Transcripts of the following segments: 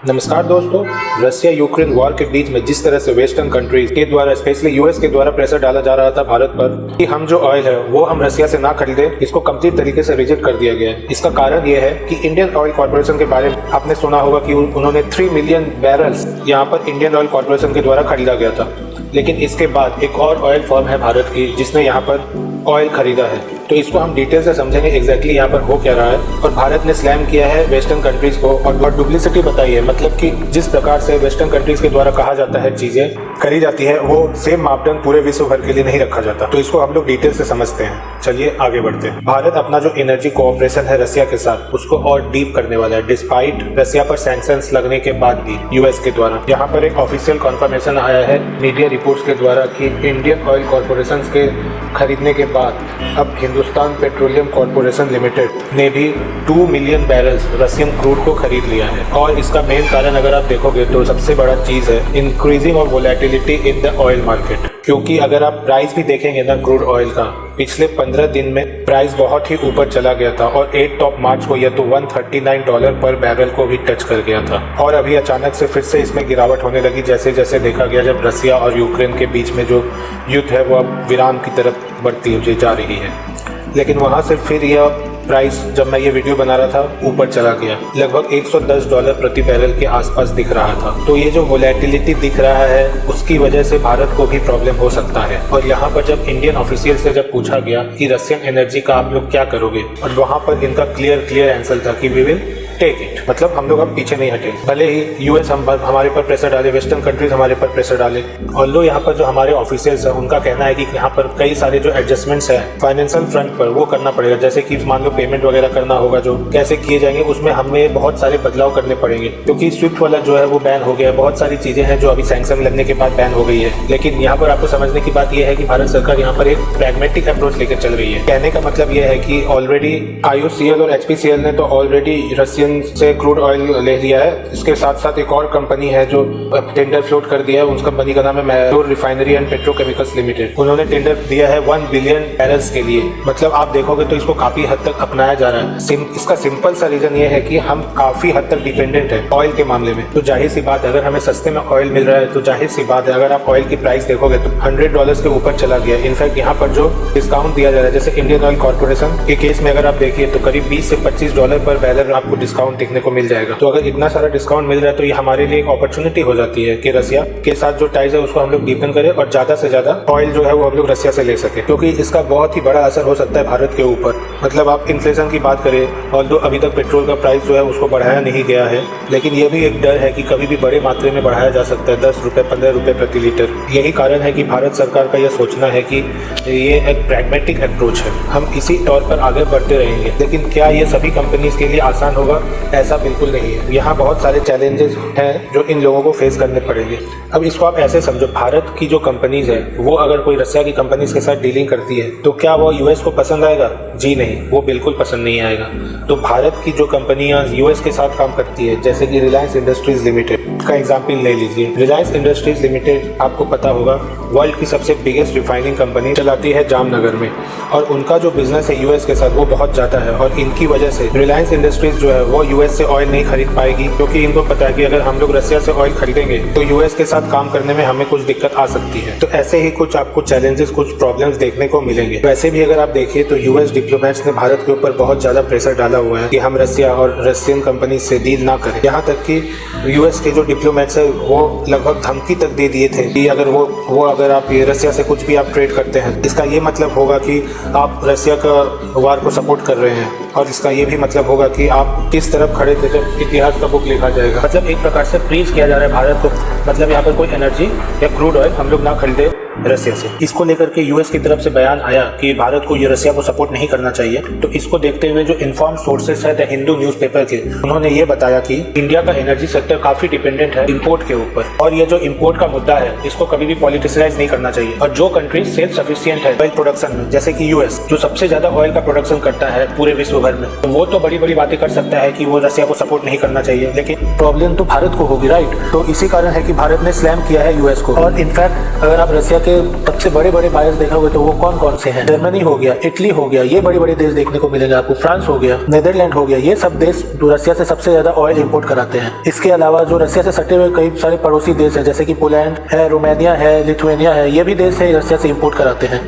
नमस्कार दोस्तों, Russia Ukraine war के बीच में जिस तरह से वेस्टर्न कंट्रीज के द्वारा स्पेशली यूएस के द्वारा प्रेशर डाला जा रहा था भारत पर कि हम जो ऑयल है वो हम रशिया से ना खरीदे, इसको कंप्लीट तरीके से रिजेक्ट कर दिया गया है। इसका कारण ये है कि इंडियन ऑयल कॉर्पोरेशन के बारे में आपने सुना होगा कि उन्होंने 3 मिलियन बैरल्स यहाँ पर इंडियन ऑयल कॉर्पोरेशन के द्वारा खरीदा गया था। लेकिन इसके बाद एक और ऑयल फर्म है भारत की जिसने यहाँ पर ऑयल खरीदा है, तो इसको हम डिटेल से समझेंगे एग्जैक्टली यहाँ पर हो क्या रहा है। और भारत ने स्लैम किया है वेस्टर्न कंट्रीज को और डुप्लिसिटी बताई है, मतलब कि जिस प्रकार से वेस्टर्न कंट्रीज के द्वारा कहा जाता है चीजें करी जाती है वो सेम मापदंड पूरे विश्व भर के लिए नहीं रखा जाता। तो इसको हम लोग डिटेल से समझते हैं। चलिए आगे बढ़ते हैं। भारत अपना जो एनर्जी कोऑपरेशन है रशिया के साथ उसको और डीप करने वाला है, डिस्पाइट रशिया पर सैंक्शंस लगने के बाद भी यूएस के द्वारा। यहाँ पर एक ऑफिशियल कन्फर्मेशन आया है मीडिया रिपोर्ट्स के द्वारा कि इंडियन ऑयल कॉर्पोरेशन के खरीदने के बाद अब हिंदुस्तान पेट्रोलियम कॉर्पोरेशन लिमिटेड ने भी 2 मिलियन बैरल्स रशियन क्रूड को खरीद लिया है। और इसका मेन कारण अगर आप देखोगे तो सबसे बड़ा चीज है increasing of volatility in the oil market. क्योंकि अगर आप प्राइस भी देखेंगे ना क्रूड ऑयल का, पिछले 15 दिन में प्राइस बहुत ही ऊपर चला गया था और 8 टॉप मार्च को यह तो $139 पर बैरल को भी टच कर गया था। और अभी अचानक से फिर से इसमें गिरावट होने लगी जैसे जैसे देखा गया जब रशिया और यूक्रेन के बीच में जो युद्ध है वो अब विराम की तरफ बढ़ती हुई जा रही है। लेकिन वहां से फिर यह प्राइस जब मैं ये वीडियो बना रहा था ऊपर चला गया, लगभग $110 प्रति बैरल के आसपास दिख रहा था। तो ये जो वोलेटिलिटी दिख रहा है उसकी वजह से भारत को भी प्रॉब्लम हो सकता है। और यहाँ पर जब इंडियन ऑफिशियल से जब पूछा गया कि रशियन एनर्जी का आप लोग क्या करोगे, और वहाँ पर इनका क्लियर आंसर था कि वी विल टेक इट, मतलब हम लोग अब पीछे नहीं हटे। भले ही यूएस हमारे पर प्रेशर डाले, वेस्टर्न कंट्रीज हमारे पर प्रेशर डाले, और लो यहाँ पर जो हमारे ऑफिशियल्स हैं उनका कहना है कि यहाँ पर कई सारे जो एडजस्टमेंट्स हैं फाइनेंशियल फ्रंट पर वो करना पड़ेगा। जैसे कि मान लो पेमेंट वगैरह करना होगा, जो कैसे किए जाएंगे उसमें हमें बहुत सारे बदलाव करने पड़ेंगे क्योंकि स्विफ्ट वाला जो है वो बैन हो गया है। बहुत सारी चीजें हैं जो अभी सैंक्शन लगने के बाद बैन हो गई है। लेकिन यहाँ पर आपको समझने की बात यह है कि भारत सरकार यहाँ पर एक प्रैग्मेटिक अप्रोच लेकर चल रही है। कहने का मतलब यह है कि ऑलरेडी IOCL और HPCL ने तो ऑलरेडी रशियन से क्रूड ऑयल ले लिया है। इसके साथ साथ एक और कंपनी है जो टेंडर फ्लोट कर दिया है, उस कंपनी का नाम है Mangalore refinery and petrochemicals limited. उन्होंने टेंडर दिया है 1 बिलियन बैरल्स के लिए। मतलब आप देखोगे तो इसको काफी हद तक अपनाया जा रहा है। इसका सिंपल सा रीजन ये है कि हम काफी हद तक डिपेंडेंट है ऑयल के मामले में। तो जाहिर सी बात है अगर हमें सस्ते में ऑयल मिल रहा है तो जाहिर सी बात है अगर आप ऑयल की प्राइस देखोगे तो $100 के ऊपर चला गया। इनफैक्ट यहाँ पर जो डिस्काउंट दिया जा रहा है जैसे इंडियन ऑयल कॉर्पोरेशन के केस में अगर आप देखिए तो करीब $20 से $25 पर बैरल आपको डिस्काउंट देखने को मिल जाएगा। तो अगर इतना सारा डिस्काउंट मिल रहा है तो ये हमारे लिए एक अपॉर्चुनिटी हो जाती है कि रशिया के साथ जो टाइज है उसको हम लोग डीपन करें और ज्यादा से ज्यादा ऑयल जो है वो हम लोग रशिया से ले सके, क्योंकि इसका बहुत ही बड़ा असर हो सकता है भारत के ऊपर। मतलब आप इन्फ्लेशन की बात करें और अभी तक पेट्रोल का प्राइस जो है उसको बढ़ाया नहीं गया है, लेकिन ये भी एक डर है कि कभी भी बड़े मात्रे में बढ़ाया जा सकता है, 10 रुपए 15 रुपए प्रति लीटर। यही कारण है कि भारत सरकार का यह सोचना है कि ये एक प्रैग्मेटिक अप्रोच है, हम इसी तौर पर आगे बढ़ते रहेंगे। लेकिन क्या ये सभी कंपनीज के लिए आसान होगा? ऐसा बिल्कुल नहीं है। यहाँ बहुत सारे चैलेंजेस हैं जो इन लोगों को फेस करने पड़ेंगे। अब इसको आप ऐसे समझो, भारत की जो कंपनीज है वो अगर कोई रशिया की कंपनीज के साथ डीलिंग करती है तो क्या वो यूएस को पसंद आएगा? जी नहीं, वो बिल्कुल पसंद नहीं आएगा। तो भारत की जो कंपनियां यूएस के साथ काम करती है जैसे कि रिलायंस इंडस्ट्रीज लिमिटेड का एग्जाम्पल ले लीजिए। रिलायंस इंडस्ट्रीज लिमिटेड आपको पता होगा वर्ल्ड की सबसे बिगेस्ट रिफाइनिंग कंपनी चलाती है जामनगर में, और उनका जो बिजनेस है यूएस के साथ वो बहुत ज्यादा है। और इनकी वजह से रिलायंस इंडस्ट्रीज जो है वो यूएस से ऑयल नहीं खरीद पाएगी, क्योंकि इनको पता है कि अगर हम लोग रशिया से ऑयल खरीदेंगे तो यूएस के साथ काम करने में हमें कुछ दिक्कत आ सकती है। तो ऐसे ही कुछ आपको चैलेंजेस, कुछ प्रॉब्लम्स देखने को मिलेंगे। वैसे भी अगर आप देखिए तो यूएस डिप्लोमेट्स ने भारत के ऊपर बहुत ज्यादा प्रेशर डाला हुआ है कि हम रशिया और रशियन कंपनी से डील ना करें। यहाँ तक कि यूएस के जो डिप्लोमेट्स है वो लगभग धमकी तक दे दिए थे कि अगर आप रशिया से कुछ भी आप ट्रेड करते हैं इसका ये मतलब होगा कि आप रशिया का वार को सपोर्ट कर रहे हैं, और इसका ये भी मतलब होगा कि आप किस तरफ खड़े थे जब इतिहास का बुक लिखा जाएगा। मतलब एक प्रकार से प्रीज किया जा रहा है भारत को, मतलब यहाँ पर कोई एनर्जी या क्रूड ऑयल हम लोग ना खरीदे रशिया से। इसको लेकर के यूएस की तरफ से बयान आया कि भारत को ये रशिया को सपोर्ट नहीं करना चाहिए। तो इसको देखते हुए जो इन्फॉर्म सोर्सेस है द हिंदू न्यूज़पेपर के, उन्होंने ये बताया कि इंडिया का एनर्जी सेक्टर काफी डिपेंडेंट है इंपोर्ट के ऊपर, और ये जो इंपोर्ट का मुद्दा है इसको कभी भी पॉलिटिसाइज नहीं करना चाहिए। और जो कंट्री सेल्फ सफिशिएंट है ऑयल प्रोडक्शन में, जैसे कि यूएस जो सबसे ज्यादा ऑयल का प्रोडक्शन करता है पूरे विश्व भर में, तो वो तो बड़ी बड़ी बातें कर सकता है कि वो रशिया को सपोर्ट नहीं करना चाहिए, लेकिन प्रॉब्लम तो भारत को होगी, राइट। तो इसी कारण है कि भारत ने स्लैम किया है यूएस को। और इनफैक्ट अगर आप रशिया के सबसे बड़े बड़े बायर्स देखोगे तो वो कौन कौन से हैं? जर्मनी हो गया, इटली हो गया, ये बड़े बड़े देश देखने को मिलेंगे आपको। फ्रांस हो गया, नीदरलैंड हो गया, ये सब देश रसिया से सबसे ज्यादा ऑयल इंपोर्ट कराते हैं। इसके अलावा जो रसिया से सटे हुए कई सारे पड़ोसी देश हैं, जैसे कि पोलैंड है, रोमानिया है, लिथुआनिया है, ये भी देश है रसिया से इंपोर्ट कराते हैं।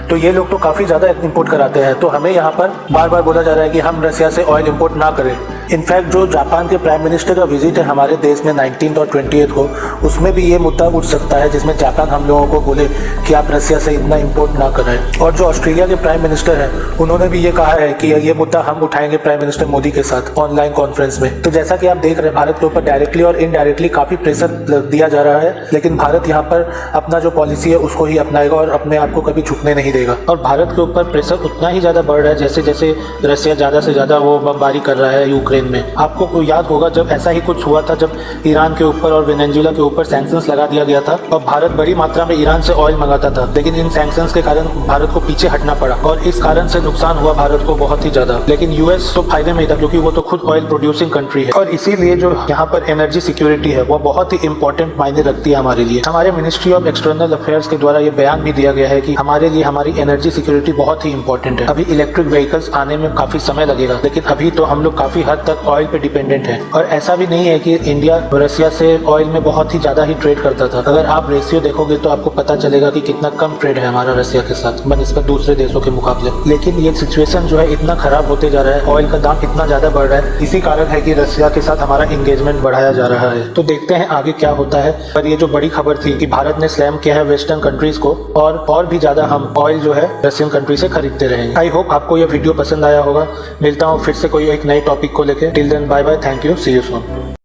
तो ये लोग तो काफी ज्यादा इंपोर्ट कराते हैं। तो हमें यहाँ पर बार बार बोला जा रहा है कि हम रसिया से ऑयल इंपोर्ट ना करें। इनफैक्ट जो जापान के प्राइम मिनिस्टर का विजिट है हमारे देश में 19 और 28 को, उसमें भी ये मुद्दा उठ सकता है, जिसमें जापान हम लोगों को बोले कि आप रसिया से इतना इंपोर्ट ना कराएं। और जो ऑस्ट्रेलिया के प्राइम मिनिस्टर हैं, उन्होंने भी ये कहा है कि ये मुद्दा हम उठाएंगे प्राइम मिनिस्टर मोदी के साथ ऑनलाइन कॉन्फ्रेंस में। तो जैसा कि आप देख रहे हैं, भारत के ऊपर डायरेक्टली और इनडायरेक्टली काफी प्रेशर दिया जा रहा है, लेकिन भारत यहाँ पर अपना जो पॉलिसी है उसको ही अपनाएगा और अपने आप को कभी झुकने नहीं देगा। और भारत के ऊपर प्रेशर उतना ही ज्यादा बढ़ रहा है जैसे जैसे रसिया ज्यादा से ज्यादा वो बमबारी कर रहा है यूक्रेन में। आपको याद होगा जब ऐसा ही कुछ हुआ था, जब ईरान के ऊपर और वेनेजुएला के ऊपर सैंक्शंस लगा दिया गया था और भारत बड़ी मात्रा में ईरान से ऑयल मंगाता था, लेकिन इन सैंक्शंस के कारण भारत को पीछे हटना पड़ा और इस कारण से नुकसान हुआ भारत को बहुत ही ज्यादा। लेकिन यूएस तो फायदे में ही था क्योंकि वो तो खुद ऑयल प्रोड्यूसिंग कंट्री है और इसीलिए जो यहाँ पर एनर्जी सिक्योरिटी है वो बहुत ही इंपॉर्टेंट मायने रखती है हमारे लिए। हमारे मिनिस्ट्री ऑफ एक्सटर्नल अफेयर्स के द्वारा ये बयान भी दिया गया है कि हमारे लिए हमारी एनर्जी सिक्योरिटी बहुत ही इंपॉर्टेंट है। अभी इलेक्ट्रिक व्हीकल्स आने में काफी समय लगेगा, लेकिन अभी तो हम लोग काफी हद तक ऑयल पे डिपेंडेंट है। और ऐसा भी नहीं है कि इंडिया रसिया से ऑयल में बहुत ही ज्यादा ही ट्रेड करता था। अगर आप रेशियो देखोगे तो आपको पता चलेगा कि कितना कम ट्रेड है हमारा रसिया के साथ बनस्पत दूसरे देशों के मुकाबले। लेकिन ये सिचुएशन जो है इतना खराब होते जा रहा है, ऑयल का दाम इतना ज्यादा बढ़ रहा है, इसी कारण है कि रसिया के साथ हमारा एंगेजमेंट बढ़ाया जा रहा है। तो देखते हैं आगे क्या होता है। पर ये जो बड़ी खबर थी कि भारत ने स्लैम किया है वेस्टर्न कंट्रीज को और भी ज्यादा हम ऑयल जो है रशियन कंट्री से खरीदते रहेंगे। आई होप आपको ये वीडियो पसंद आया होगा। मिलता हूँ फिर से कोई एक नए टॉपिक को लेकर। Till then bye bye, thank you, see you soon.